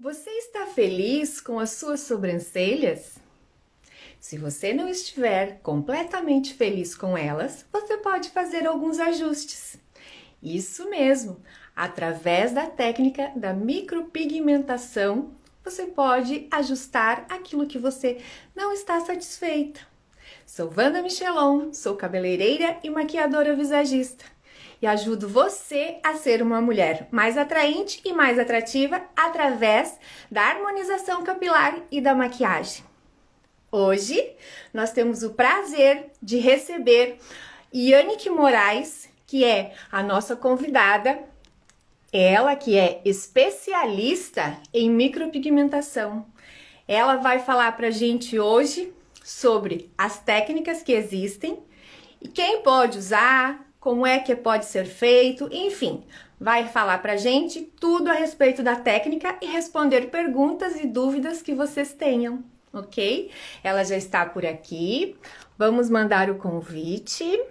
Você está feliz com as suas sobrancelhas? Se você não estiver completamente feliz com elas, você pode fazer alguns ajustes. Isso mesmo, através da técnica da micropigmentação, você pode ajustar aquilo que você não está satisfeita. Sou Wanda Michelon, sou cabeleireira e maquiadora visagista e ajudo você a ser uma mulher mais atraente e mais atrativa através da harmonização capilar e da maquiagem. Hoje nós temos o prazer de receber Yannick Moraes, que é a nossa convidada, ela que é especialista em micropigmentação. Ela vai falar pra gente hoje sobre as técnicas que existem e quem pode usar, como é que pode ser feito, enfim, vai falar pra gente tudo a respeito da técnica e responder perguntas e dúvidas que vocês tenham, ok? Ela já está por aqui. Vamos mandar o convite.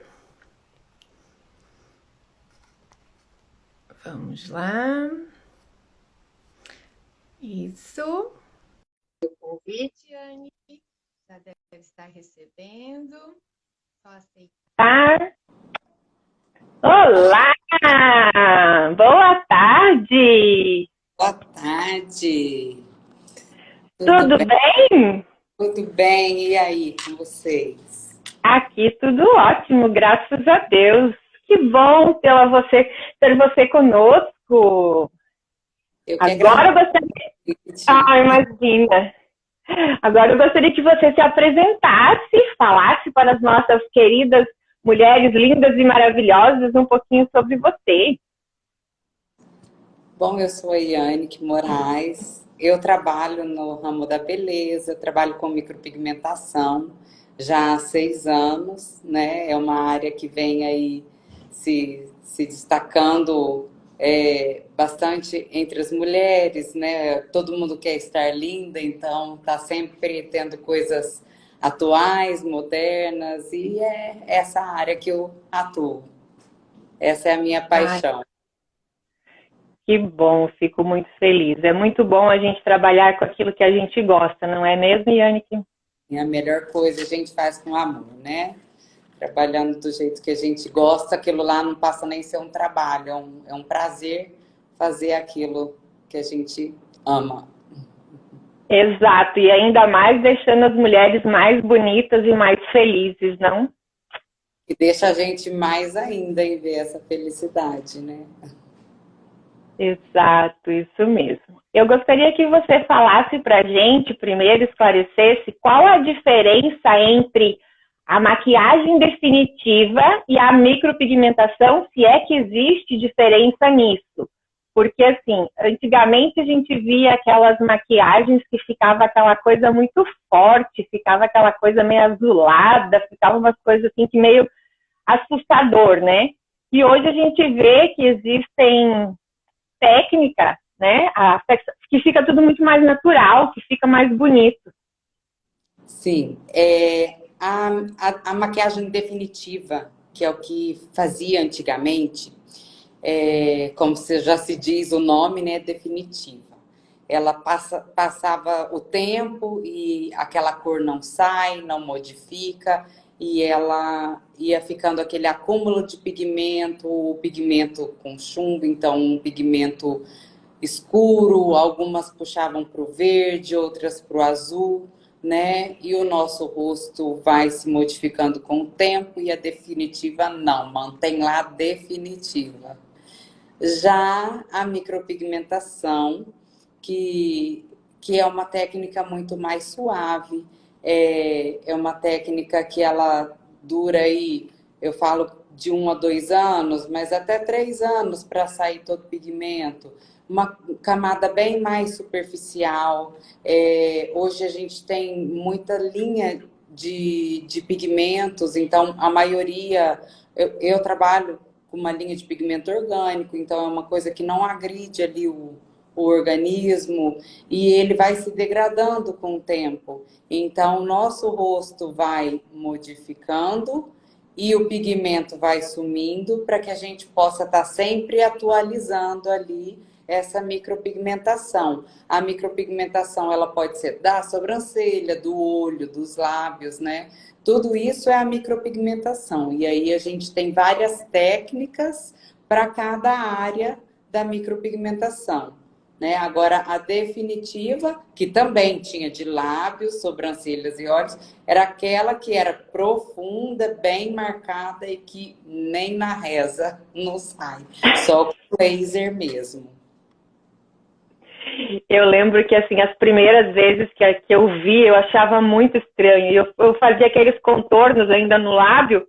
Vamos lá. Isso. O convite, Anne, já deve estar recebendo. Só aceitar. Olá! Boa tarde! Boa tarde. Tudo bem? Tudo bem? E aí, com vocês? Aqui tudo ótimo, graças a Deus. Que bom ter você conosco. Eu que Agora eu agradeço. gostaria... Ah, imagina! Agora eu gostaria que você se apresentasse, falasse para as nossas queridas mulheres lindas e maravilhosas um pouquinho sobre você. Bom, eu sou a Yannick Moraes. Eu trabalho no ramo da beleza, trabalho com micropigmentação já há 6 anos, né? É uma área que vem aí se destacando bastante entre as mulheres, né? Todo mundo quer estar linda, então tá sempre tendo coisas atuais, modernas, e é essa área que eu atuo. Essa é a minha Ai, paixão. que bom, fico muito feliz. É muito bom a gente trabalhar com aquilo que a gente gosta, não é mesmo, Yannick? E a melhor coisa a gente faz com amor, né? Trabalhando do jeito que a gente gosta, aquilo lá não passa nem a ser um trabalho, é um prazer fazer aquilo que a gente ama. Exato, e ainda mais deixando as mulheres mais bonitas e mais felizes, não? E deixa a gente mais ainda em ver essa felicidade, né? Exato, isso mesmo. Eu gostaria que você falasse para a gente, primeiro esclarecesse qual a diferença entre a maquiagem definitiva e a micropigmentação, se é que existe diferença nisso. Porque, assim, antigamente a gente via aquelas maquiagens que ficava aquela coisa muito forte, ficava aquela coisa meio azulada, ficava umas coisas assim que meio assustador, né? E hoje a gente vê que existem técnica, né? Que fica tudo muito mais natural, que fica mais bonito. Sim, a maquiagem definitiva, que é o que fazia antigamente, como já se diz o nome, né, definitiva. Ela passava o tempo e aquela cor não sai, não modifica, e ela ia ficando aquele acúmulo de pigmento, o pigmento com chumbo, então um pigmento escuro, algumas puxavam para o verde, outras para o azul, né? E o nosso rosto vai se modificando com o tempo e a definitiva não, mantém lá a definitiva. Já a micropigmentação, que é uma técnica muito mais suave, é uma técnica que ela dura aí, eu falo de 1 a 2 anos, mas até 3 anos para sair todo o pigmento. Uma camada bem mais superficial. Hoje a gente tem muita linha de pigmentos, então a maioria, eu trabalho com uma linha de pigmento orgânico, então é uma coisa que não agride ali o organismo e ele vai se degradando com o tempo. Então, o nosso rosto vai modificando e o pigmento vai sumindo para que a gente possa estar sempre atualizando ali essa micropigmentação. A micropigmentação, ela pode ser da sobrancelha, do olho, dos lábios, né? Tudo isso é a micropigmentação. E aí a gente tem várias técnicas para cada área da micropigmentação, né? Agora, a definitiva, que também tinha de lábios, sobrancelhas e olhos, era aquela que era profunda, bem marcada e que nem na reza não sai, só com laser mesmo. Eu lembro que, assim, as primeiras vezes que eu vi, eu achava muito estranho. E eu fazia aqueles contornos ainda no lábio,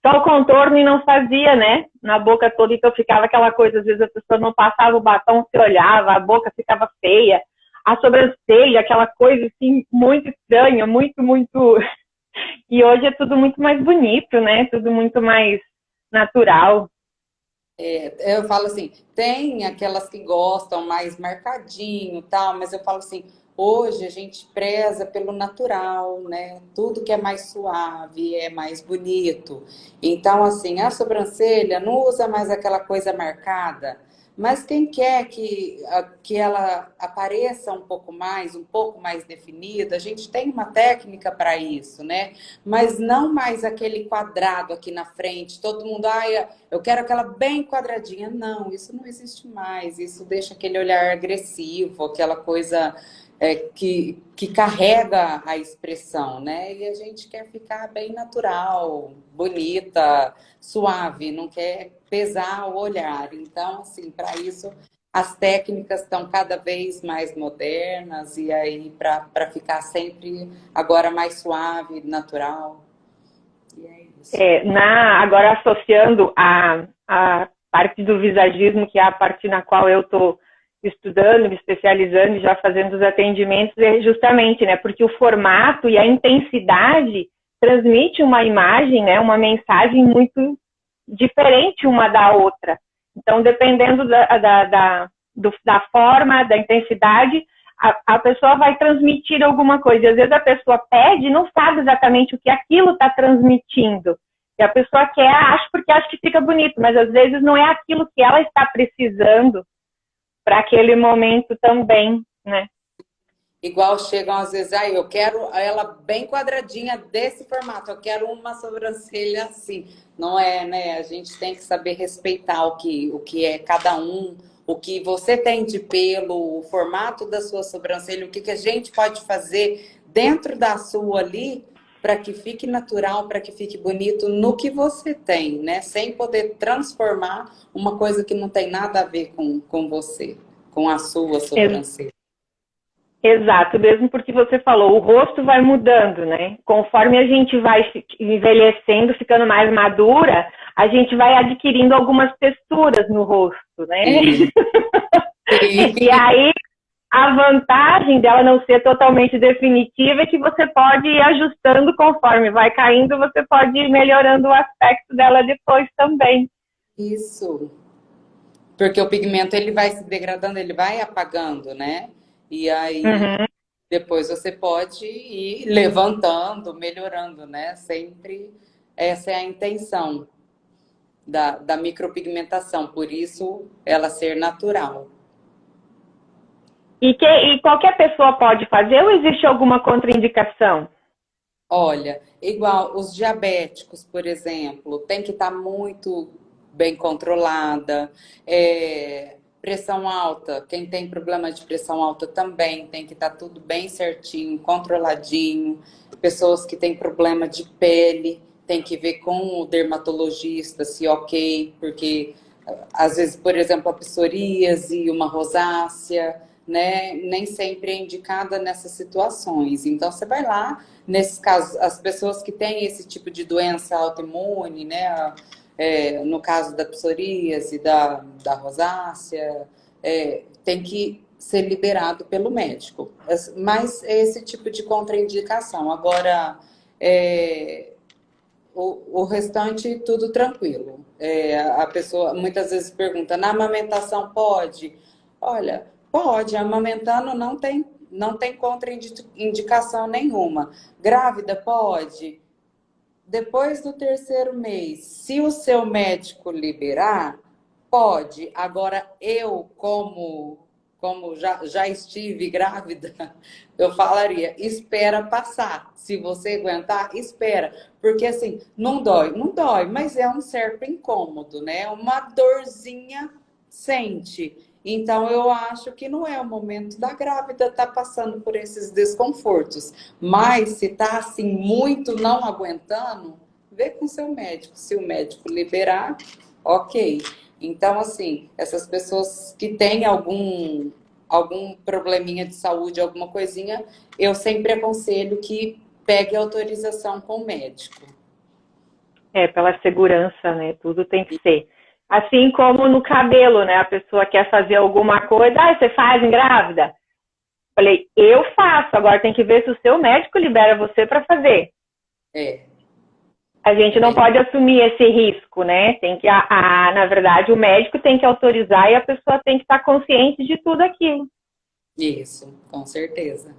só o contorno e não fazia, né? Na boca toda, então ficava aquela coisa, às vezes a pessoa não passava o batom, se olhava, a boca ficava feia, a sobrancelha, aquela coisa, assim, muito estranha, muito, muito... E hoje é tudo muito mais bonito, né? Tudo muito mais natural. Eu falo assim, tem aquelas que gostam mais marcadinho, tal, mas eu falo assim, hoje a gente preza pelo natural, né? Tudo que é mais suave, é mais bonito. Então, assim, a sobrancelha não usa mais aquela coisa marcada, mas quem quer que ela apareça um pouco mais definida, a gente tem uma técnica para isso, né? Mas não mais aquele quadrado aqui na frente, todo mundo, eu quero aquela bem quadradinha. Não, isso não existe mais. Isso deixa aquele olhar agressivo, aquela coisa que carrega a expressão, né? E a gente quer ficar bem natural, bonita, suave, não quer pesar o olhar. Então, assim, para isso, as técnicas estão cada vez mais modernas e aí para ficar sempre agora mais suave, natural. E é isso. Agora associando a parte do visagismo, que é a parte na qual eu estou estudando, me especializando e já fazendo os atendimentos, é justamente, né, porque o formato e a intensidade transmite uma imagem, né, uma mensagem muito diferente uma da outra. Então, dependendo da forma, da intensidade, a pessoa vai transmitir alguma coisa. E às vezes a pessoa pede e não sabe exatamente o que aquilo está transmitindo. E a pessoa quer, porque acha que fica bonito, mas às vezes não é aquilo que ela está precisando para aquele momento também, né? Igual chegam às vezes, eu quero ela bem quadradinha desse formato, eu quero uma sobrancelha assim. Não é, né? A gente tem que saber respeitar o que é cada um, o que você tem de pelo, o formato da sua sobrancelha, o que a gente pode fazer dentro da sua ali para que fique natural, para que fique bonito no que você tem, né? Sem poder transformar uma coisa que não tem nada a ver com você, com a sua sobrancelha. Exato, mesmo porque você falou, o rosto vai mudando, né? Conforme a gente vai envelhecendo, ficando mais madura, a gente vai adquirindo algumas texturas no rosto, né? Sim. E aí, a vantagem dela não ser totalmente definitiva é que você pode ir ajustando conforme vai caindo, você pode ir melhorando o aspecto dela depois também. Isso. Porque o pigmento, ele vai se degradando, ele vai apagando, né? E aí, depois você pode ir levantando, melhorando, né? Sempre essa é a intenção da micropigmentação, por isso ela ser natural. E qualquer pessoa pode fazer ou existe alguma contraindicação? Olha, igual os diabéticos, por exemplo, tem que estar muito bem controlada. Pressão alta, quem tem problema de pressão alta também tem que estar tudo bem certinho, controladinho. Pessoas que têm problema de pele, tem que ver com o dermatologista se ok, porque às vezes, por exemplo, a psoríase, uma rosácea, né, nem sempre é indicada nessas situações. Então, você vai lá, nesses casos, as pessoas que têm esse tipo de doença autoimune, né, no caso da psoríase, da rosácea, tem que ser liberado pelo médico. Mas esse tipo de contraindicação. Agora, o restante, tudo tranquilo. A pessoa muitas vezes pergunta, na amamentação pode? Olha, pode, amamentando não tem contraindicação nenhuma. Grávida pode? Depois do 3º mês, se o seu médico liberar, Pode. Agora, eu, como já estive grávida, eu falaria, espera passar. Se você aguentar, espera. Porque assim, não dói, mas é um certo incômodo, né? Uma dorzinha sente. Então, eu acho que não é o momento da grávida estar passando por esses desconfortos. Mas se tá assim, muito não aguentando, vê com seu médico. Se o médico liberar, ok. Então, assim, essas pessoas que têm algum probleminha de saúde, alguma coisinha, eu sempre aconselho que pegue autorização com o médico. Pela segurança, né? Tudo tem que ser. Assim como no cabelo, né? A pessoa quer fazer alguma coisa, você faz grávida? Falei, eu faço, agora tem que ver se o seu médico libera você para fazer. É, A gente não pode assumir esse risco, né? Tem que, na verdade, o médico tem que autorizar e a pessoa tem que estar consciente de tudo aquilo. isso, com certeza.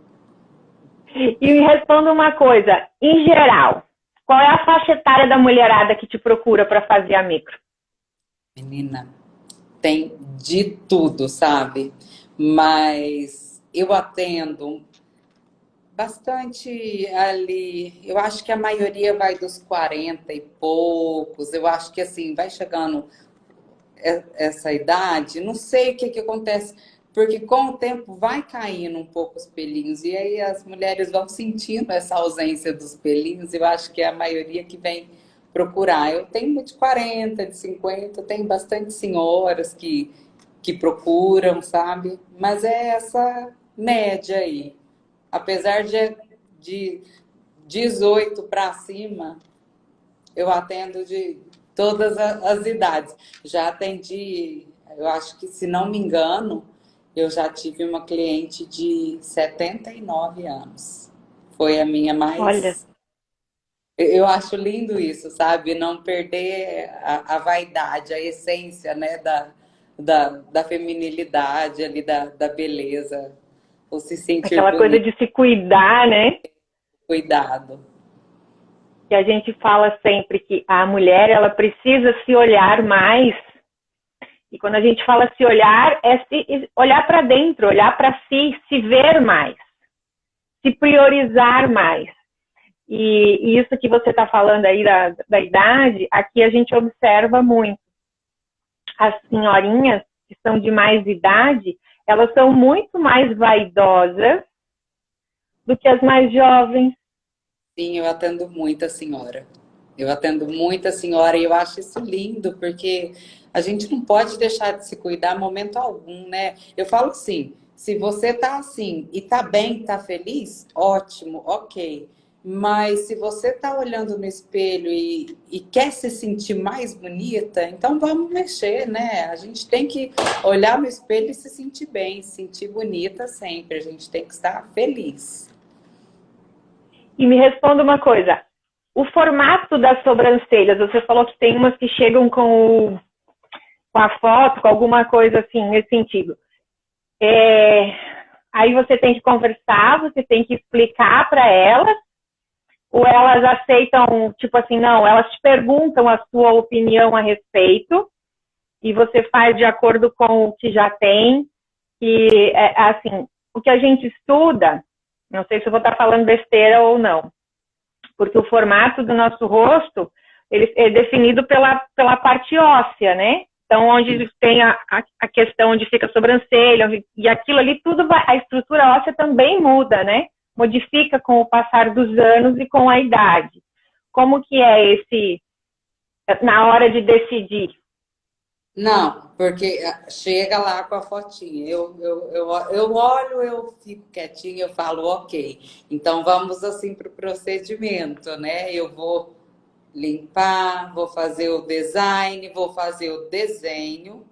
E me responda uma coisa, em geral, qual é a faixa etária da mulherada que te procura para fazer a micro? Menina, tem de tudo, sabe? Mas eu atendo bastante ali. Eu acho que a maioria vai dos 40 e poucos. Eu acho que assim, vai chegando essa idade, não sei o que que acontece, porque com o tempo vai caindo um pouco os pelinhos, e aí as mulheres vão sentindo essa ausência dos pelinhos, eu acho que é a maioria que vem procurar. Eu tenho de 40, de 50, tenho bastante senhoras que procuram, sabe? Mas é essa média aí. Apesar de 18 para cima, eu atendo de todas as idades. Já atendi, eu acho que, se não me engano, eu já tive uma cliente de 79 anos. Foi a minha Olha, mais. Eu acho lindo isso, sabe? Não perder a vaidade, a essência, né? Da feminilidade ali, da beleza. Ou se sentir aquela coisa bonito, de se cuidar, né? cuidado. Que a gente fala sempre que a mulher, ela precisa se olhar mais. E quando a gente fala se olhar, é se olhar para dentro, olhar para si, se ver mais, se priorizar mais. E isso que você está falando aí da idade, aqui a gente observa muito. As senhorinhas que são de mais idade, elas são muito mais vaidosas do que as mais jovens. Sim, eu atendo muita senhora. Eu atendo muita senhora e eu acho isso lindo, porque a gente não pode deixar de se cuidar em momento algum, né? Eu falo assim, se você tá assim e tá bem, tá feliz, ótimo, ok. Mas se você tá olhando no espelho e quer se sentir mais bonita, então vamos mexer, né? A gente tem que olhar no espelho e se sentir bem, se sentir bonita sempre. A gente tem que estar feliz. E me responda uma coisa, o formato das sobrancelhas, você falou que tem umas que chegam com a foto, com alguma coisa assim, nesse sentido. Aí você tem que conversar, você tem que explicar para elas, ou elas aceitam, tipo assim, não, elas te perguntam a sua opinião a respeito, e você faz de acordo com o que já tem, e assim, o que a gente estuda, não sei se eu vou estar falando besteira ou não, porque o formato do nosso rosto, ele é definido pela parte óssea, né? Então, onde tem a questão onde fica a sobrancelha, e aquilo ali, tudo vai, a estrutura óssea também muda, né? Modifica com o passar dos anos e com a idade. Como que é na hora de decidir? Não, porque chega lá com a fotinha. Eu olho, eu fico quietinha, eu falo, ok. Então vamos assim para o procedimento, né? Eu vou limpar, vou fazer o design, vou fazer o desenho.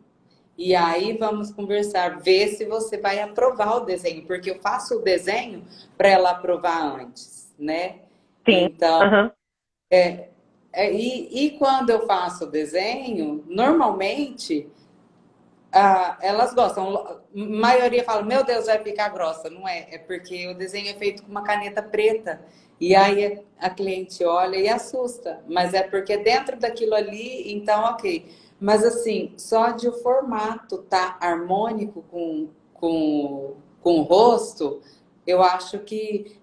E aí vamos conversar, ver se você vai aprovar o desenho, porque eu faço o desenho para ela aprovar antes, né? Sim. Então, Uhum. e quando eu faço o desenho, normalmente elas gostam. A maioria fala, meu Deus, vai ficar grossa. Não é, é porque o desenho é feito com uma caneta preta. E aí a cliente olha e assusta. Mas é porque dentro daquilo ali, então, ok. Mas assim, só de o formato tá harmônico com o rosto, eu acho que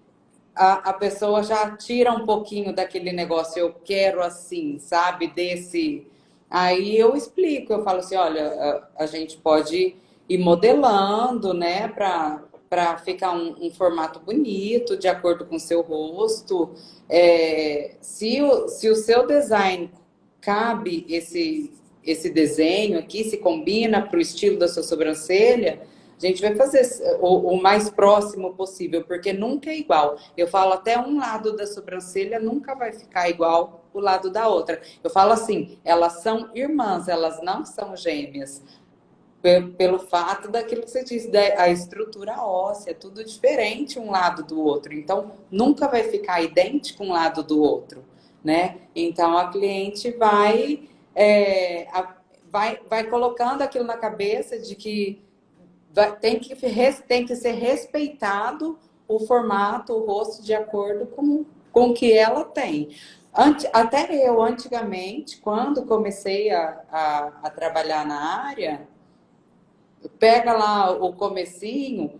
a pessoa já tira um pouquinho daquele negócio, eu quero assim, sabe? Desse. Aí eu explico, eu falo assim, olha, a gente pode ir modelando, né, para ficar um formato bonito, de acordo com o seu rosto. Se o seu design cabe esse desenho aqui, se combina para o estilo da sua sobrancelha, a gente vai fazer o mais próximo possível, porque nunca é igual. Eu falo até um lado da sobrancelha nunca vai ficar igual o lado da outra. Eu falo assim, elas são irmãs, elas não são gêmeas. Pelo fato daquilo que você disse, da estrutura óssea, é tudo diferente um lado do outro. Então, nunca vai ficar idêntico um lado do outro, né? Então, a cliente vai colocando aquilo na cabeça de que tem que ser respeitado o formato, o rosto de acordo com o que ela tem. Até eu, antigamente, quando comecei a trabalhar na área, pega lá o comecinho,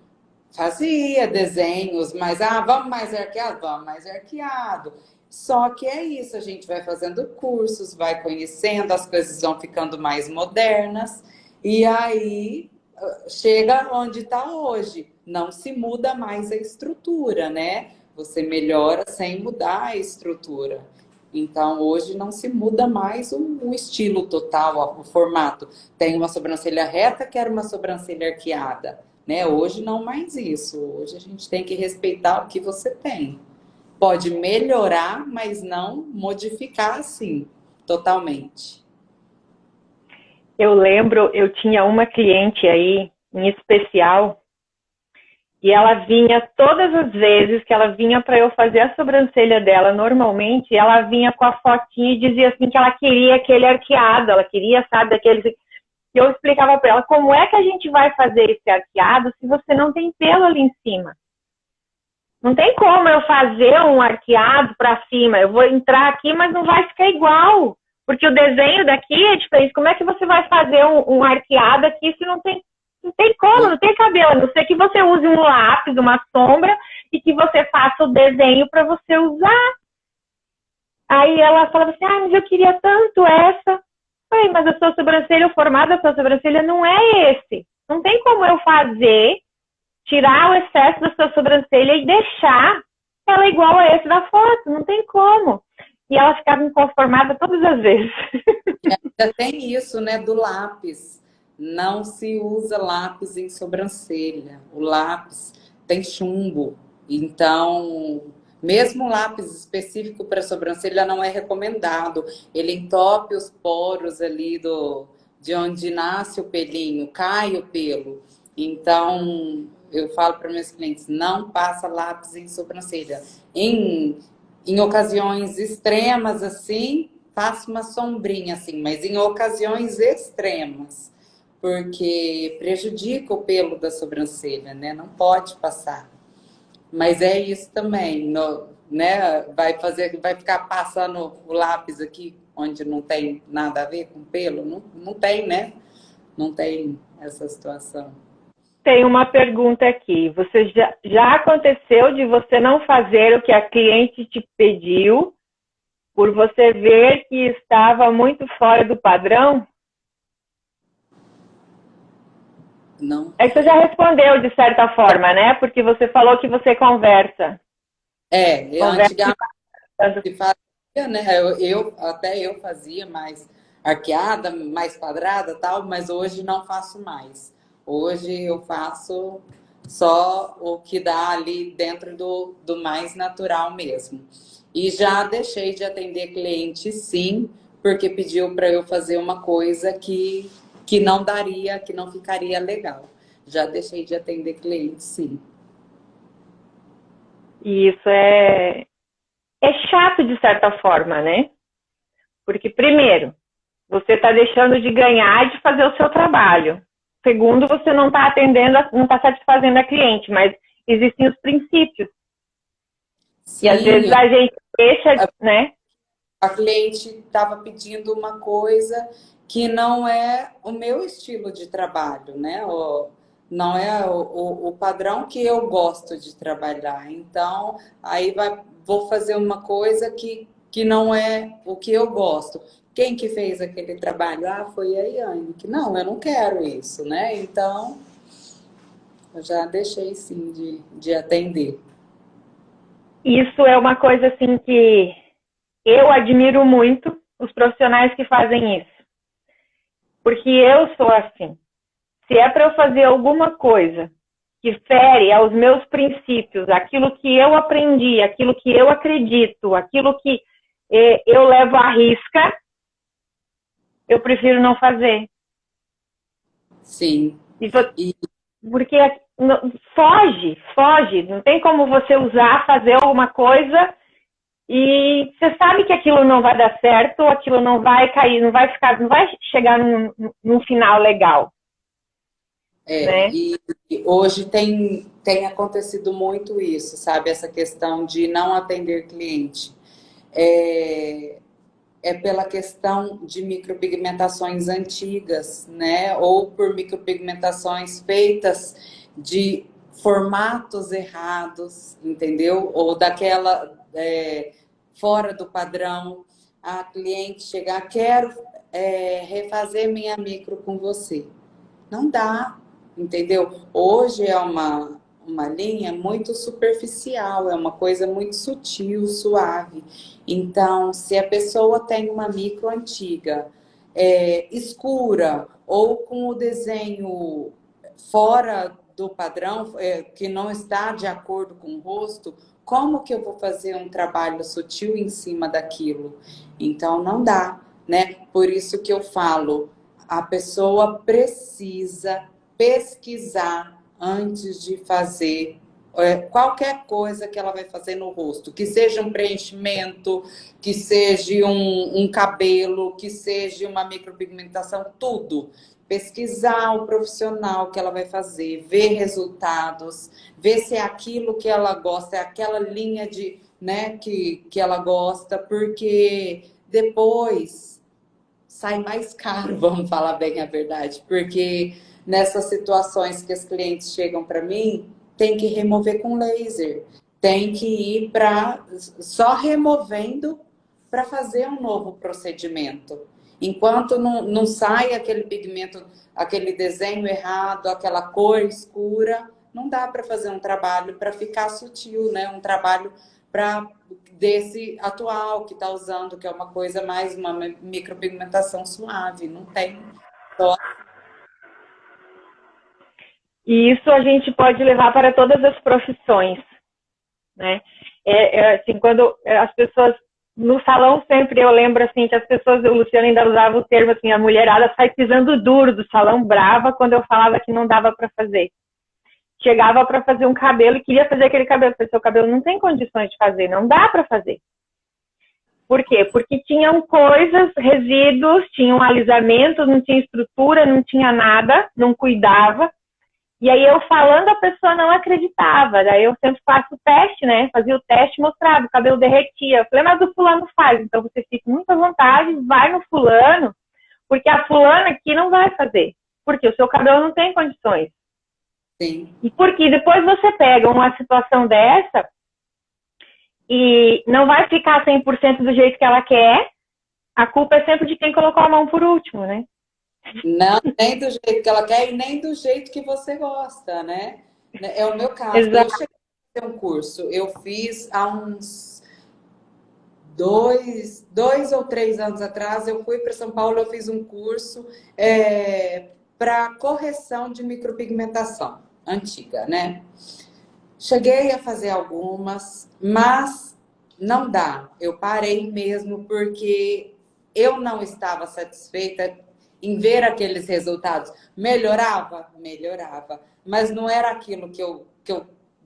fazia desenhos, mas vamos mais arqueado? Vamos mais arqueado. Só que é isso, a gente vai fazendo cursos, vai conhecendo, as coisas vão ficando mais modernas, e aí chega onde está hoje. Não se muda mais a estrutura, né? Você melhora sem mudar a estrutura. Então, hoje não se muda mais o estilo total, o formato. Tem uma sobrancelha reta, quero uma sobrancelha arqueada, né? Hoje não mais isso. Hoje a gente tem que respeitar o que você tem. Pode melhorar, mas não modificar assim, totalmente. Eu lembro, eu tinha uma cliente aí, em especial, e ela vinha todas as vezes que ela vinha para eu fazer a sobrancelha dela, normalmente, ela vinha com a fotinha e dizia assim que ela queria aquele arqueado, ela queria, sabe, aquele... E eu explicava para ela, como é que a gente vai fazer esse arqueado se você não tem pelo ali em cima? Não tem como eu fazer um arqueado para cima, eu vou entrar aqui, mas não vai ficar igual, porque o desenho daqui é diferente. Como é que você vai fazer um arqueado aqui se não tem como, não tem cabelo, a não ser que você use um lápis, uma sombra, e que você faça o desenho para você usar. Aí ela falava assim, mas eu queria tanto essa. Falei, mas a sua sobrancelha, o formato da sua sobrancelha não é esse. Não tem como eu fazer, tirar o excesso da sua sobrancelha e deixar ela igual a esse da foto. Não tem como. E ela ficava inconformada todas as vezes. Ainda tem isso, né, do lápis. Não se usa lápis em sobrancelha. O lápis tem chumbo. Então, mesmo um lápis específico para sobrancelha não é recomendado. Ele entope os poros ali de onde nasce o pelinho, cai o pelo. Então, eu falo para meus clientes, não passa lápis em sobrancelha. Em ocasiões extremas, assim, passa uma sombrinha, assim, mas em ocasiões extremas, porque prejudica o pelo da sobrancelha, né? Não pode passar. Mas é isso também, né? Vai ficar passando o lápis aqui, onde não tem nada a ver com pelo? Não tem, né? Não tem essa situação. Tem uma pergunta aqui. Você já aconteceu de você não fazer o que a cliente te pediu por você ver que estava muito fora do padrão? Não. É que você já respondeu de certa forma, né? Porque você falou que você conversa. Antigamente fazia, né? Até eu fazia mais arqueada, mais quadrada, tal, mas hoje não faço mais. Hoje eu faço só o que dá ali dentro do mais natural mesmo. E já deixei de atender cliente, sim, porque pediu para eu fazer uma coisa que não daria, que não ficaria legal. Já deixei de atender cliente, sim. E isso é chato de certa forma, né? Porque, primeiro, você está deixando de ganhar e de fazer o seu trabalho. Segundo, você não está atendendo, não está satisfazendo a cliente, mas existem os princípios. Sim, e às vezes a gente deixa, né? A cliente estava pedindo uma coisa que não é o meu estilo de trabalho, né? Não é o padrão que eu gosto de trabalhar. Então, vou fazer uma coisa que não é o que eu gosto. Quem que fez aquele trabalho? Ah, foi a Yane. Que não, eu não quero isso, né? Então, eu já deixei sim de atender. Isso é uma coisa assim que eu admiro muito os profissionais que fazem isso. Porque eu sou assim. Se é para eu fazer alguma coisa que fere aos meus princípios, aquilo que eu aprendi, aquilo que eu acredito, aquilo que eu levo à risca, eu prefiro não fazer. Sim. Porque foge. Não tem como você usar, fazer alguma coisa e você sabe que aquilo não vai dar certo, aquilo não vai cair, não vai chegar num final legal. Né? E hoje tem acontecido muito isso, sabe? Essa questão de não atender cliente. É pela questão de micropigmentações antigas, né? Ou por micropigmentações feitas de formatos errados, entendeu? Ou daquela fora do padrão. A cliente chegar, quero refazer minha micro com você. Não dá, entendeu? Hoje é uma linha muito superficial, é uma coisa muito sutil, suave. Então, se a pessoa tem uma micro antiga, escura, ou com o desenho fora do padrão, que não está de acordo com o rosto, como que eu vou fazer um trabalho sutil em cima daquilo? Então, não dá, né? Por isso que eu falo, a pessoa precisa pesquisar antes de fazer qualquer coisa que ela vai fazer no rosto, que seja um preenchimento, que seja um cabelo, que seja uma micropigmentação, tudo. Pesquisar o profissional que ela vai fazer, ver resultados, ver se é aquilo que ela gosta, é aquela linha né, que ela gosta, porque depois sai mais caro, vamos falar bem a verdade, porque nessas situações que os clientes chegam para mim, tem que remover com laser, tem que ir para só removendo para fazer um novo procedimento. Enquanto não sai aquele pigmento, aquele desenho errado, aquela cor escura, não dá para fazer um trabalho para ficar sutil, né? Um trabalho desse atual que está usando, que é uma coisa mais, uma micropigmentação suave, não tem. E isso a gente pode levar para todas as profissões, né? Assim, quando as pessoas no salão sempre eu lembro assim que as pessoas, o Luciano ainda usava o termo assim, a mulherada sai pisando duro do salão brava quando eu falava que não dava para fazer. Chegava para fazer um cabelo e queria fazer aquele cabelo, porque seu cabelo não tem condições de fazer, não dá para fazer. Por quê? Porque tinham coisas, resíduos, tinham alisamento, não tinha estrutura, não tinha nada, não cuidava. E aí eu falando, a pessoa não acreditava. Daí eu sempre faço o teste, né? Fazia o teste e mostrava, o cabelo derretia. Eu falei, mas o fulano faz. Então você fica muito à vontade, vai no fulano, porque a fulana aqui não vai fazer. Porque o seu cabelo não tem condições. Sim. E porque depois você pega uma situação dessa e não vai ficar 100% do jeito que ela quer, a culpa é sempre de quem colocou a mão por último, né? Não, nem do jeito que ela quer e nem do jeito que você gosta, né? É o meu caso. Exato. Eu cheguei a fazer um curso, eu fiz há uns 2 ou 3 anos atrás, eu fui para São Paulo, eu fiz um curso para correção de micropigmentação antiga, né? Cheguei a fazer algumas, mas não dá. Eu parei mesmo porque eu não estava satisfeita em ver aqueles resultados. Melhorava? Melhorava. Mas não era aquilo que eu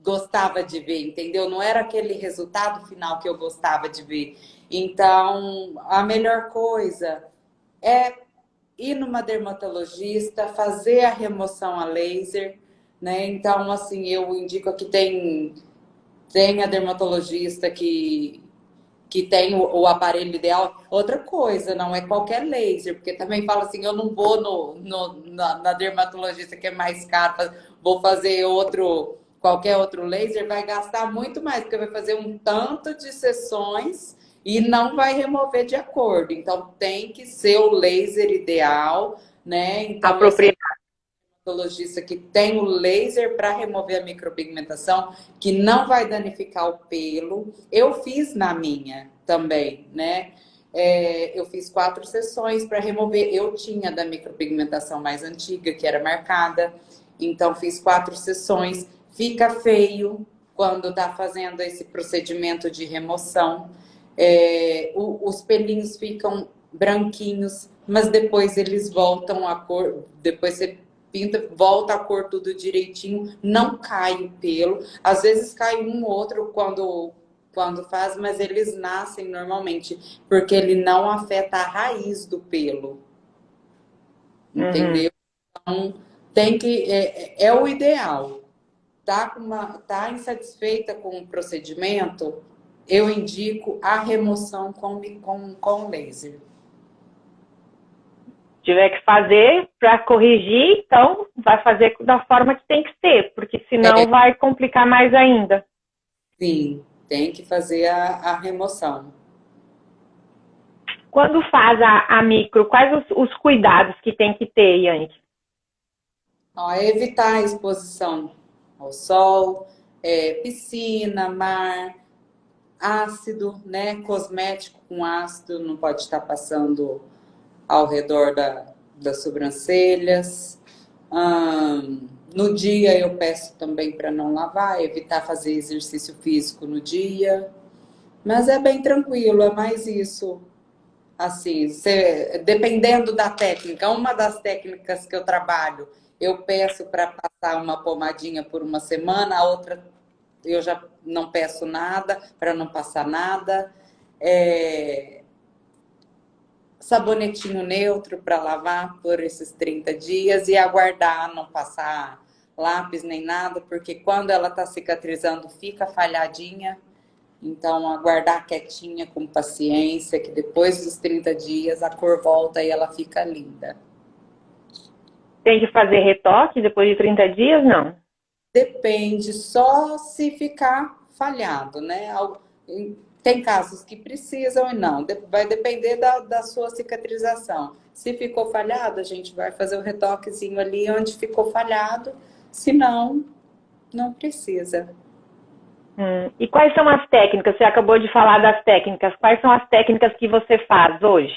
gostava de ver, entendeu? Não era aquele resultado final que eu gostava de ver. Então, a melhor coisa é ir numa dermatologista, fazer a remoção a laser, né? Então, assim, eu indico que tem a dermatologista que que tem o aparelho ideal. Outra coisa, não é qualquer laser, porque também fala assim, eu não vou na dermatologista que é mais caro, vou fazer qualquer outro laser, vai gastar muito mais, porque vai fazer um tanto de sessões e não vai remover de acordo. Então, tem que ser o laser ideal, né? Então, Apropriado. dermatologista que tem o laser para remover a micropigmentação, que não vai danificar o pelo. Eu fiz na minha também, né? Eu fiz 4 sessões para remover. Eu tinha da micropigmentação mais antiga, que era marcada, então fiz 4 sessões. Fica feio quando tá fazendo esse procedimento de remoção. Os pelinhos ficam branquinhos, mas depois eles voltam a cor, depois você pinta, volta a cor tudo direitinho, não cai o pelo. Às vezes cai um ou outro quando faz, mas eles nascem normalmente, porque ele não afeta a raiz do pelo. Entendeu? Então, tem que é o ideal. Tá insatisfeita com o procedimento, eu indico a remoção com laser. Tiver que fazer para corrigir, então vai fazer da forma que tem que ser, porque senão vai complicar mais ainda. Sim, tem que fazer a remoção. Quando faz a micro, quais os cuidados que tem que ter, Yannick? Evitar a exposição ao sol, piscina, mar, ácido, né? Cosmético com ácido não pode estar passando ao redor das sobrancelhas. No dia eu peço também para não lavar, evitar fazer exercício físico no dia. Mas é bem tranquilo, é mais isso. Assim, dependendo da técnica, uma das técnicas que eu trabalho, eu peço para passar uma pomadinha por uma semana, a outra eu já não peço nada, para não passar nada. Sabonetinho neutro para lavar por esses 30 dias e aguardar, não passar lápis nem nada, porque quando ela está cicatrizando fica falhadinha. Então, aguardar quietinha, com paciência, que depois dos 30 dias a cor volta e ela fica linda. Tem que fazer retoque depois de 30 dias, não? Depende, só se ficar falhado, né? Tem casos que precisam e não. Vai depender da sua cicatrização. Se ficou falhado, a gente vai fazer o retoquezinho ali onde ficou falhado. Se não, não precisa. E quais são as técnicas? Você acabou de falar das técnicas. Quais são as técnicas que você faz hoje?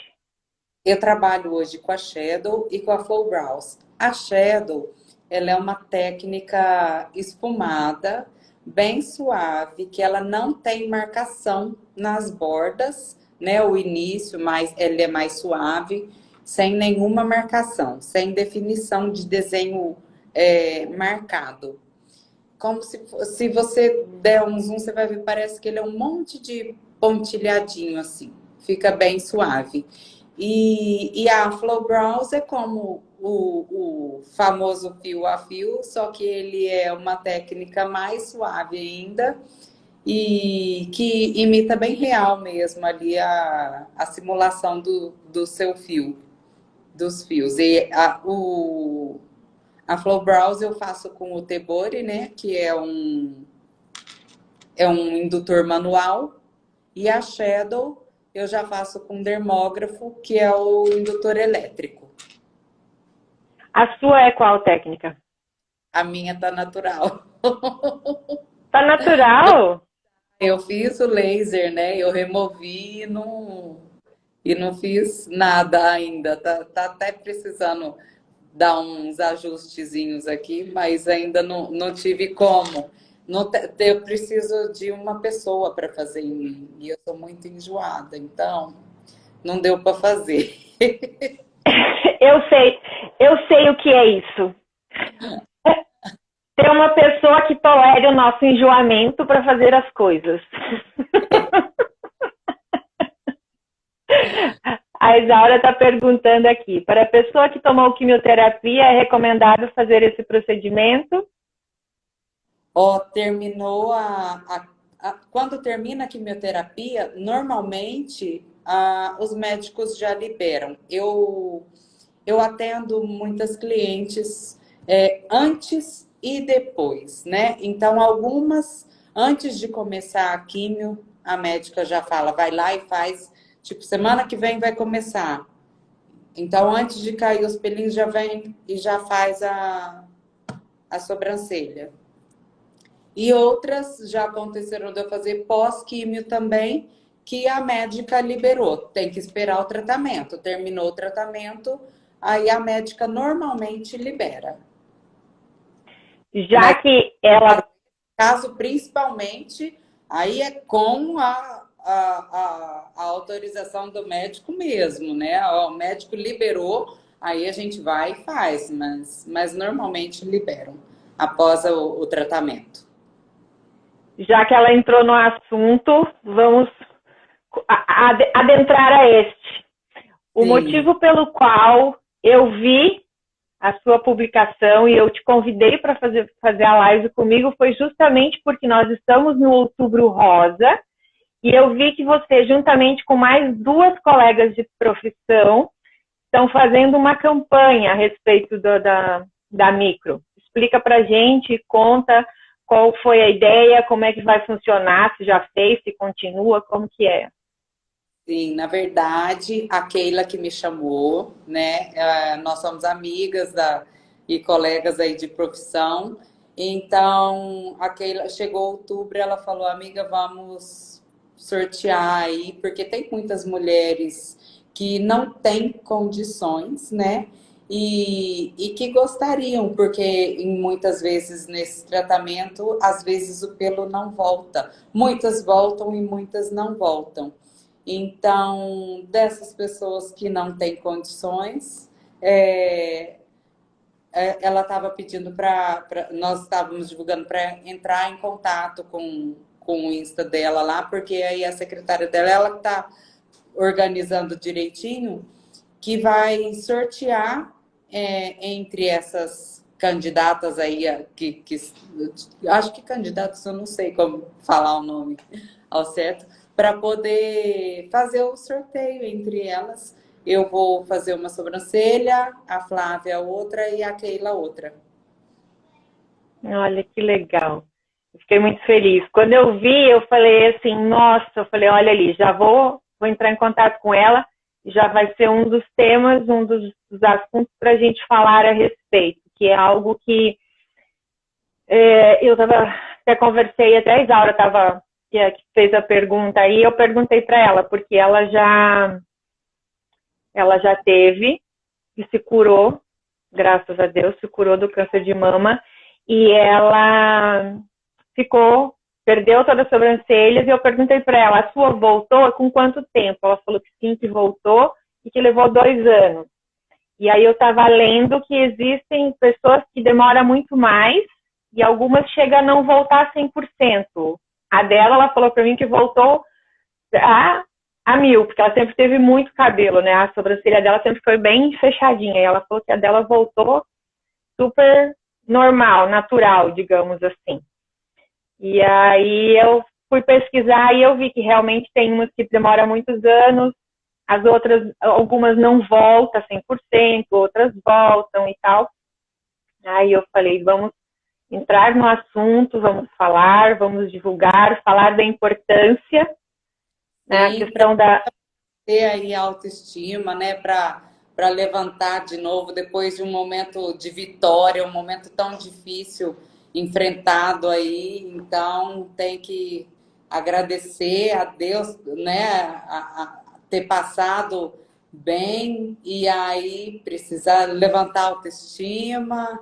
Eu trabalho hoje com a Shadow e com a Flow Brows. A Shadow, ela é uma técnica esfumada, bem suave, que ela não tem marcação nas bordas, né? O início, ele é mais suave, sem nenhuma marcação, sem definição de desenho marcado. Como se você der um zoom, você vai ver, parece que ele é um monte de pontilhadinho assim. Fica bem suave. E a Flow Brows é como o famoso fio a fio, só que ele é uma técnica mais suave ainda e que imita bem real mesmo ali a simulação do seu fio, dos fios. E a Flow Brows eu faço com o Tebori, né? Que é um indutor manual. E a Shadow eu já faço com dermógrafo, que é o indutor elétrico. A sua é qual técnica? A minha tá natural. Tá natural? Eu fiz o laser, né? Eu removi e não fiz nada ainda. Tá até precisando dar uns ajustezinhos aqui, mas ainda não tive como. Eu preciso de uma pessoa para fazer em mim. E eu sou muito enjoada, então não deu para fazer. Eu sei o que é isso. Ter uma pessoa que tolere o nosso enjoamento para fazer as coisas. A Isaura está perguntando aqui, para a pessoa que tomou quimioterapia, é recomendável fazer esse procedimento? Terminou a quando termina a quimioterapia, normalmente os médicos já liberam. Eu atendo muitas clientes antes e depois, né? Então, algumas, antes de começar a quimio, a médica já fala, vai lá e faz, tipo, semana que vem vai começar. Então, antes de cair os pelinhos, já vem e já faz a sobrancelha. E outras já aconteceram de eu fazer pós-químio também, que a médica liberou. Tem que esperar o tratamento. Terminou o tratamento, aí a médica normalmente libera. Já Mas, que ela... caso principalmente, aí é com a autorização do médico mesmo, né? O médico liberou, aí a gente vai e faz, mas normalmente liberam após o tratamento. Já que ela entrou no assunto, vamos adentrar a este. O Sim. motivo pelo qual eu vi a sua publicação e eu te convidei para fazer a live comigo foi justamente porque nós estamos no Outubro Rosa e eu vi que você, juntamente com mais 2 colegas de profissão, estão fazendo uma campanha a respeito da micro. Explica para a gente, conta qual foi a ideia, como é que vai funcionar, se já fez, se continua, como que é. Sim, na verdade, a Keila que me chamou, né? Nós somos amigas e colegas aí de profissão. Então, a Keila chegou outubro, ela falou, amiga, vamos sortear aí, porque tem muitas mulheres que não têm condições, né? E que gostariam, porque muitas vezes nesse tratamento, às vezes o pelo não volta. Muitas voltam e muitas não voltam. Então, dessas pessoas que não têm condições, ela estava pedindo nós estávamos divulgando para entrar em contato com o Insta dela lá, porque aí a secretária dela, ela está organizando direitinho, que vai sortear entre essas candidatas aí, acho que candidatos, eu não sei como falar o nome ao certo, para poder fazer o sorteio entre elas. Eu vou fazer uma sobrancelha, a Flávia outra e a Keila outra. Olha, que legal. Fiquei muito feliz. Quando eu vi, eu falei assim, nossa, eu falei, olha ali, já vou entrar em contato com ela, já vai ser um dos temas, um dos assuntos para a gente falar a respeito, que é algo que eu até conversei, até a Isaura que fez a pergunta aí, eu perguntei para ela, porque ela já teve e se curou, graças a Deus, se curou do câncer de mama, e ela perdeu todas as sobrancelhas, e eu perguntei para ela, a sua voltou com quanto tempo? Ela falou que sim, que voltou, e que levou 2 anos. E aí eu estava lendo que existem pessoas que demoram muito mais, e algumas chegam a não voltar 100%. A dela, ela falou para mim que voltou a 1000, porque ela sempre teve muito cabelo, né? A sobrancelha dela sempre foi bem fechadinha, e ela falou que a dela voltou super normal, natural, digamos assim. E aí eu fui pesquisar e eu vi que realmente tem umas que demoram muitos anos, as outras, algumas não voltam 100%, outras voltam e tal. Aí eu falei, vamos entrar no assunto, vamos falar, vamos divulgar, falar da importância, né, a questão da... ter aí a autoestima, né, para levantar de novo depois de um momento de vitória, um momento tão difícil enfrentado aí. Então tem que agradecer a Deus, né, a ter passado bem, e aí precisar levantar a autoestima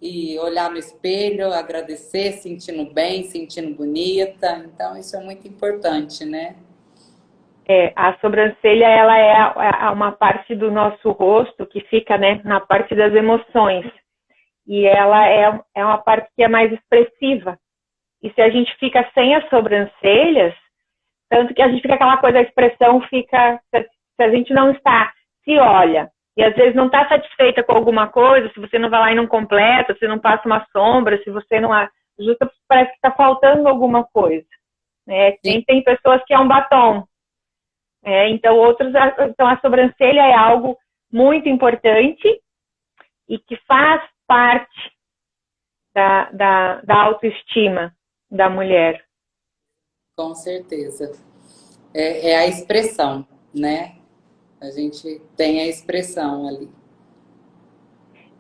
e olhar no espelho, agradecer, sentindo bem, sentindo bonita. Então isso é muito importante, né? A sobrancelha, ela é uma parte do nosso rosto que fica, né, na parte das emoções. E ela é uma parte que é mais expressiva. E se a gente fica sem as sobrancelhas, tanto que a gente fica aquela coisa, a expressão fica... Se a gente não se olha, e às vezes não está satisfeita com alguma coisa, se você não vai lá e não completa, se não passa uma sombra, se você não ajusta, parece que está faltando alguma coisa. né? Sim, Tem pessoas que é um batom, então então a sobrancelha é algo muito importante e que faz parte da autoestima da mulher. com certeza. É a expressão, né? A gente tem a expressão ali.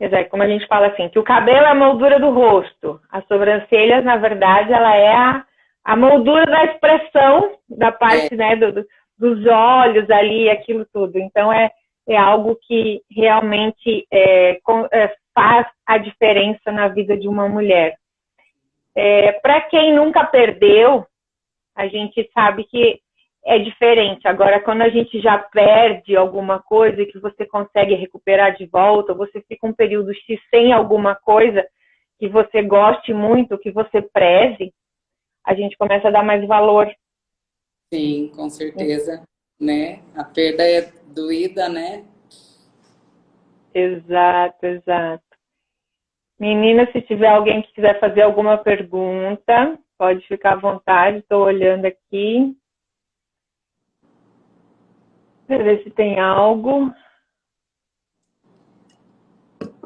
Exato, como a gente fala assim, que o cabelo é a moldura do rosto, as sobrancelhas, na verdade, ela é a moldura da expressão da É, parte, né, dos olhos ali, aquilo tudo. Então, é algo que realmente faz a diferença na vida de uma mulher. Para quem nunca perdeu, a gente sabe que é diferente. Agora, quando a gente já perde alguma coisa que você consegue recuperar de volta, ou você fica um período X sem alguma coisa que você goste muito, que você preze, a gente começa a dar mais valor. sim, com certeza, né? A perda é doída, né? Exato, exato. Menina, se tiver alguém que quiser fazer alguma pergunta, pode ficar à vontade, estou olhando aqui. Para ver se tem algo.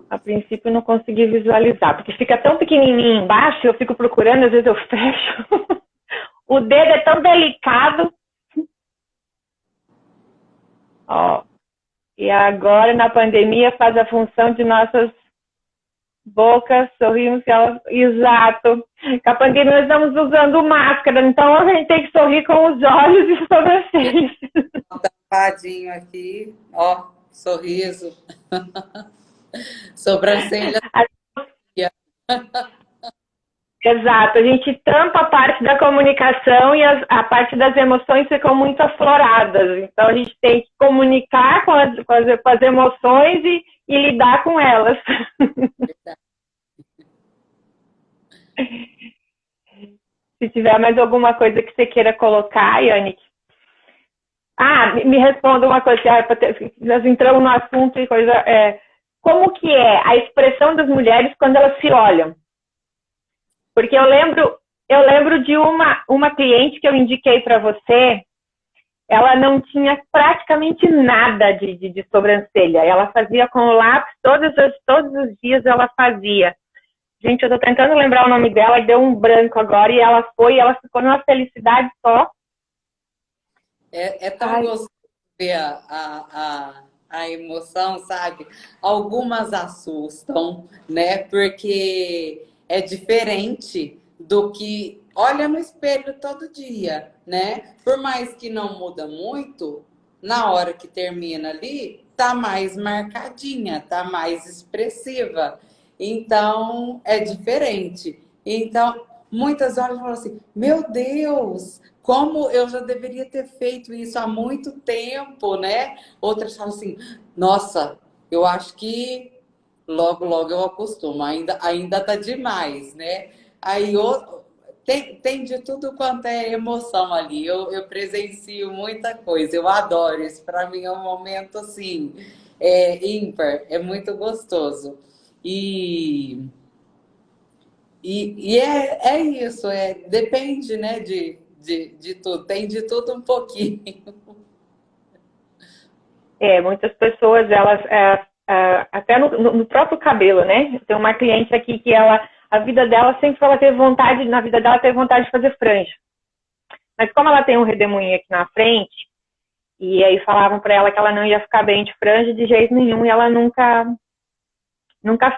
A princípio não consegui visualizar, porque fica tão pequenininho embaixo, eu fico procurando, às vezes eu fecho. O dedo é tão delicado. Ó, e agora, na pandemia, faz a função de nossas bocas, sorrimos. Exato. Com a pandemia, nós estamos usando máscara, então a gente tem que sorrir com os olhos e sobrancelhas. Tadinho aqui, ó, sorriso, sobrancelha. Exato, a gente tampa a parte da comunicação e a parte das emoções ficam muito afloradas. Então a gente tem que comunicar com as emoções e lidar com elas. Se tiver mais alguma coisa que você queira colocar, Yannick. Ah, me responda uma coisa, nós entramos no assunto e coisa. Como que é a expressão das mulheres quando elas se olham? Porque eu lembro de uma cliente que eu indiquei para você, ela não tinha praticamente nada de sobrancelha. Ela fazia com o lápis, todos os dias ela fazia. Gente, eu tô tentando lembrar o nome dela, deu um branco agora, e ela ficou numa felicidade só. É tão Ai, gostoso ver a emoção, sabe? Algumas assustam, né? Porque é diferente do que olha no espelho todo dia, né? Por mais que não muda muito, na hora que termina ali, tá mais marcadinha, tá mais expressiva. Então, é diferente. Então, muitas horas falam assim: meu Deus, como eu já deveria ter feito isso há muito tempo, né? Outras falam assim: nossa, eu acho que logo, logo eu acostumo, ainda tá demais, né? Aí tem de tudo quanto é emoção ali. Eu presencio muita coisa, eu adoro isso. Para mim é um momento assim, ímpar, é muito gostoso. E é isso, depende, né, de tudo, tem de tudo um pouquinho. muitas pessoas, elas, até no próprio cabelo, né? Tem uma cliente aqui que a vida dela sempre ela teve vontade, na vida dela teve vontade de fazer franja. Mas como ela tem um redemoinho aqui na frente, e aí falavam para ela que ela não ia ficar bem de franja de jeito nenhum, e ela nunca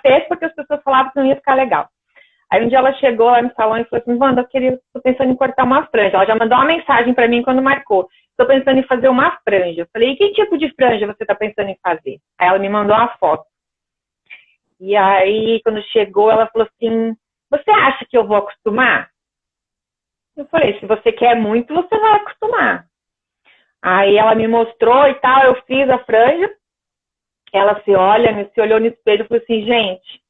fez porque as pessoas falavam que não ia ficar legal. Aí um dia ela chegou lá no salão e falou assim: Wanda, tô pensando em cortar uma franja. Ela já mandou uma mensagem para mim quando marcou. Tô pensando em fazer uma franja. Eu falei: e que tipo de franja você tá pensando em fazer? Aí ela me mandou uma foto. E aí, quando chegou, ela falou assim: você acha que eu vou acostumar? Eu falei: se você quer muito, você vai acostumar. Aí ela me mostrou e tal, eu fiz a franja. Ela se olhou no espelho e falou assim: gente,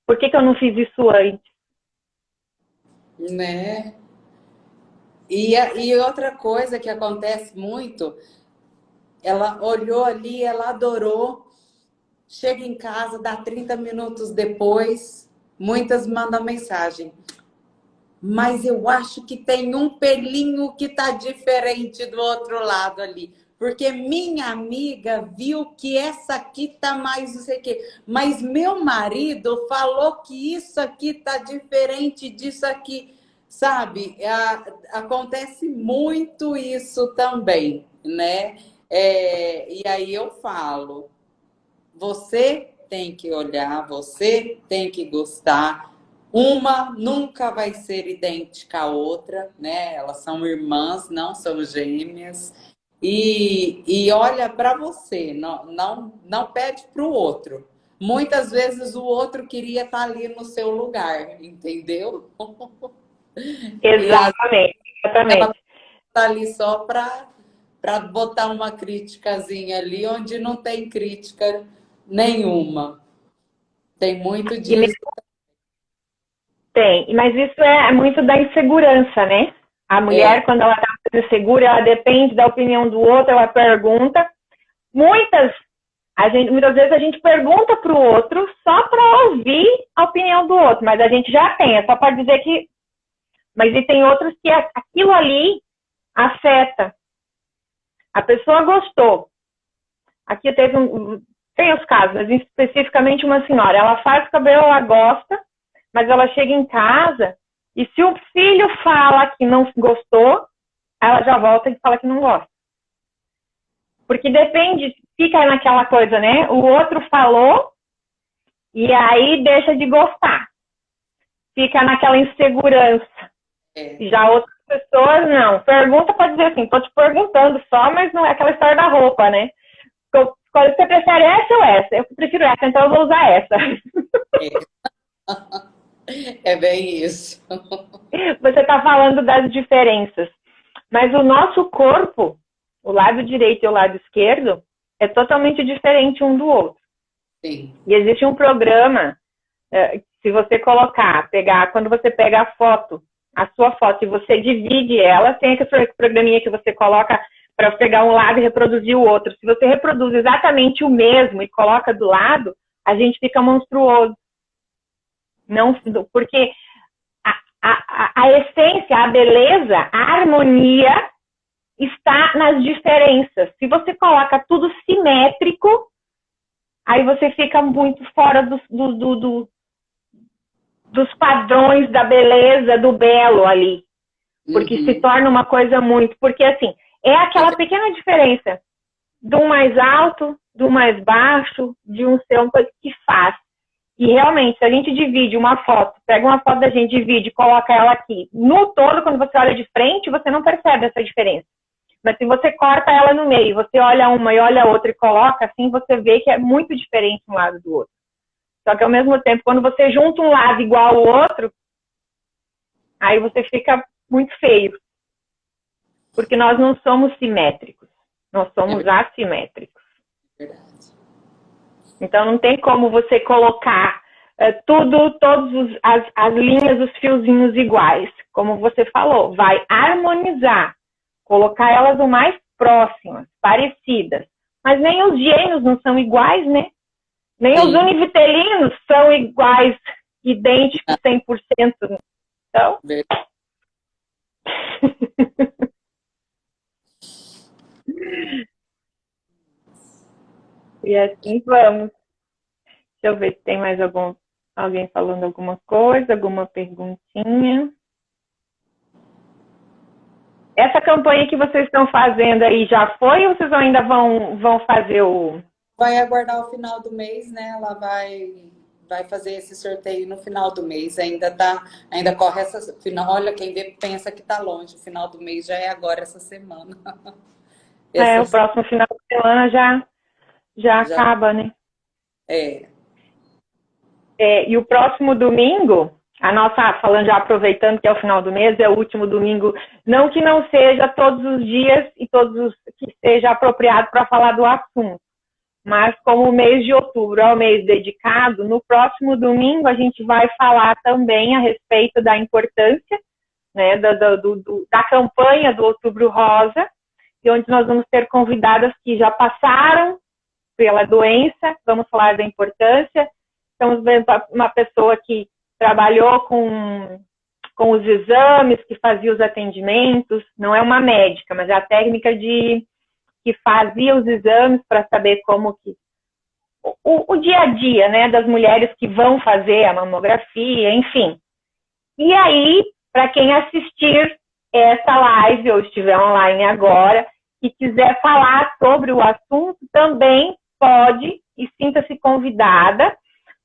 por que eu não fiz isso antes? Né? E outra coisa que acontece muito, ela olhou ali, ela adorou, chega em casa, dá 30 minutos depois, muitas mandam mensagem: mas eu acho que tem um pelinho que tá diferente do outro lado ali. Porque minha amiga viu que essa aqui tá mais não sei o quê. Mas meu marido falou que isso aqui tá diferente disso aqui. Sabe? Acontece muito isso também, né? E aí eu falo, você tem que olhar, você tem que gostar. Uma nunca vai ser idêntica à outra, né? Elas são irmãs, não são gêmeas. E olha para você, não pede para o outro. Muitas vezes o outro queria estar ali no seu lugar, entendeu? E às Exatamente, vezes ela exatamente. está ali só para botar uma criticazinha ali, onde não tem crítica nenhuma. Tem muito E disso. tem, mas isso é muito da insegurança, né? A É, mulher, quando ela está insegura, ela depende da opinião do outro, ela pergunta. Muitas vezes a gente pergunta para o outro só para ouvir a opinião do outro, mas a gente já tem, é só para dizer que. Mas e tem outros que aquilo ali afeta. A pessoa gostou. Aqui tem os casos, mas especificamente uma senhora, ela faz o cabelo, ela gosta, mas ela chega em casa e se o filho fala que não gostou, ela já volta e fala que não gosta. Porque depende, fica naquela coisa, né? O outro falou e aí deixa de gostar. Fica naquela insegurança. Já outras pessoas, não. Pergunta pode dizer assim, tô te perguntando só, mas não é aquela história da roupa, né? Você prefere essa ou essa? Eu prefiro essa, então eu vou usar essa. é bem isso. Você está falando das diferenças. Mas o nosso corpo, o lado direito e o lado esquerdo, é totalmente diferente um do outro. Sim. E existe um programa, se você quando você pega a sua foto, e você divide ela, tem aquele programinha que você coloca para pegar um lado e reproduzir o outro. Se você reproduz exatamente o mesmo e coloca do lado, a gente fica monstruoso. Não, porque a essência, a beleza, a harmonia está nas diferenças. Se você coloca tudo simétrico, aí você fica muito fora dos padrões da beleza, do belo ali. Porque se torna uma coisa muito... Porque, assim, é aquela pequena diferença do mais alto, do mais baixo, de um ser, uma coisa que faz. E realmente, se a gente divide uma foto, pega uma foto da gente, divide e coloca ela aqui, no todo, quando você olha de frente, você não percebe essa diferença. Mas se você corta ela no meio, você olha uma e olha a outra e coloca, assim você vê que é muito diferente um lado do outro. Só que ao mesmo tempo, quando você junta um lado igual ao outro, aí você fica muito feio. Porque nós não somos simétricos, nós somos assimétricos. Verdade. Então não tem como você colocar todas as linhas, os fiozinhos iguais. Como você falou, vai harmonizar, colocar elas o mais próximas, parecidas. Mas nem os gêmeos não são iguais, né? Nem os univitelinos são iguais, idênticos 100%. Então... E assim vamos. Deixa eu ver se tem mais alguém falando alguma coisa, alguma perguntinha. Essa campanha que vocês estão fazendo aí já foi ou vocês ainda vão fazer o... Vai aguardar o final do mês, né? Ela vai fazer esse sorteio no final do mês. Ainda corre essa final. Olha, quem vê pensa que tá longe. O final do mês já é agora, essa semana. O próximo final de semana já acaba, né? E o próximo domingo, falando já aproveitando que é o final do mês, é o último domingo, não que não seja todos os dias e que seja apropriado para falar do assunto, mas como o mês de outubro é o mês dedicado, no próximo domingo a gente vai falar também a respeito da importância, né, da campanha do Outubro Rosa, e onde nós vamos ter convidadas que já passaram pela doença, vamos falar da importância. Estamos vendo uma pessoa que trabalhou com com os exames, que fazia os atendimentos. Não é uma médica, mas é a técnica que fazia os exames para saber como que o dia a dia, né, das mulheres que vão fazer a mamografia, enfim. E aí, para quem assistir essa live ou estiver online agora e quiser falar sobre o assunto, também pode e sinta-se convidada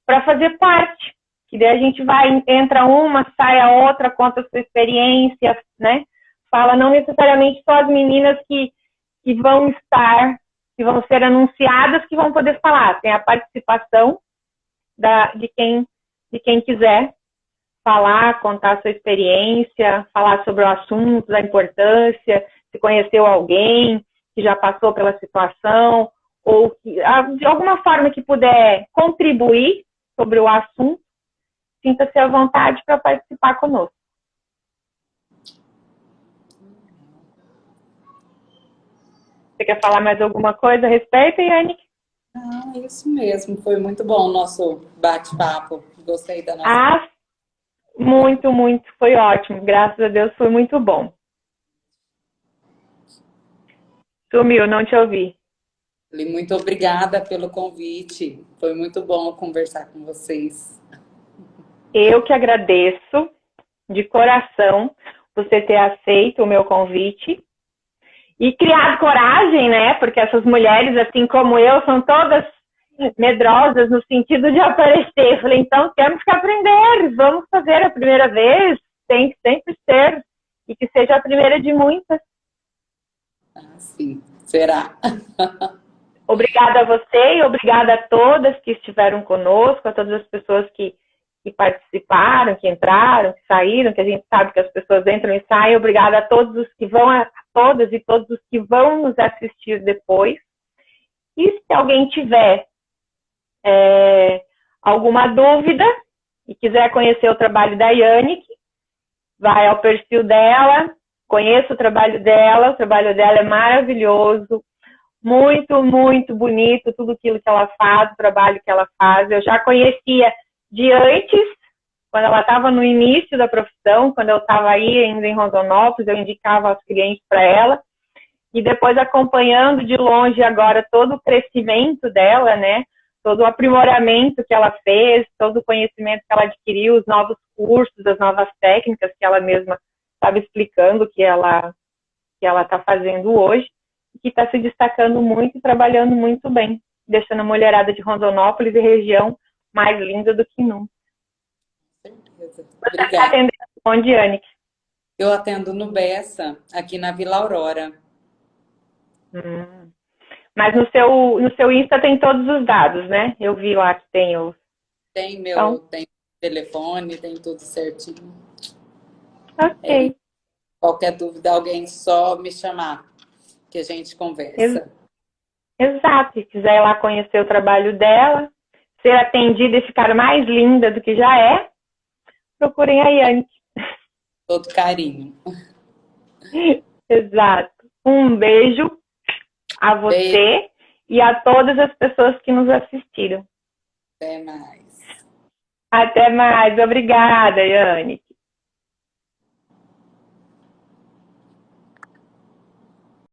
para fazer parte. Que daí a gente entra uma, sai a outra, conta a sua experiência, né? Fala não necessariamente só as meninas que vão estar, que vão ser anunciadas, que vão poder falar. Tem a participação de quem quiser falar, contar a sua experiência, falar sobre o assunto, da importância, se conheceu alguém que já passou pela situação, ou que, de alguma forma que puder contribuir sobre o assunto, sinta-se à vontade para participar conosco. Você quer falar mais alguma coisa a respeito, Yannick? Ah, isso mesmo. Foi muito bom o nosso bate-papo. Gostei da nossa... Muito, muito. Foi ótimo. Graças a Deus foi muito bom. Sumiu, não te ouvi. Muito obrigada pelo convite. Foi muito bom conversar com vocês. Eu que agradeço de coração você ter aceito o meu convite e criado coragem, né? Porque essas mulheres, assim como eu, são todas medrosas no sentido de aparecer. Eu falei, então temos que aprender, vamos fazer a primeira vez, tem que sempre ser, e que seja a primeira de muitas. Ah, sim, será. Obrigada a você e obrigada a todas que estiveram conosco, a todas as pessoas que participaram, que entraram, que saíram, que a gente sabe que as pessoas entram e saem. Obrigada a todos os que vão, a todas e todos os que vão nos assistir depois. E se alguém tiver alguma dúvida e quiser conhecer o trabalho da Yannick, vai ao perfil dela, conheça o trabalho dela é maravilhoso, muito, muito bonito, tudo aquilo que ela faz, o trabalho que ela faz. Eu já conhecia de antes, quando ela estava no início da profissão, quando eu estava aí ainda em Rondonópolis, eu indicava os clientes para ela, e depois acompanhando de longe agora todo o crescimento dela, né? Todo o aprimoramento que ela fez, todo o conhecimento que ela adquiriu, os novos cursos, as novas técnicas que ela mesma estava explicando que ela está fazendo hoje, e que está se destacando muito e trabalhando muito bem, deixando a mulherada de Rondonópolis e região mais linda do que nunca. Certeza. Você está atendendo onde, Yannick? Eu atendo no Bessa, aqui na Vila Aurora. Mas no seu Insta tem todos os dados, né? Eu vi lá que tem os... Tem tem telefone, tem tudo certinho. Ok. Qualquer dúvida, alguém só me chamar, que a gente conversa. Exato. Se quiser ir lá conhecer o trabalho dela, ser atendida e ficar mais linda do que já é, procurem a Yannick. Todo carinho. Exato. Um beijo a você e a todas as pessoas que nos assistiram. Até mais. Até mais. Obrigada, Yannick.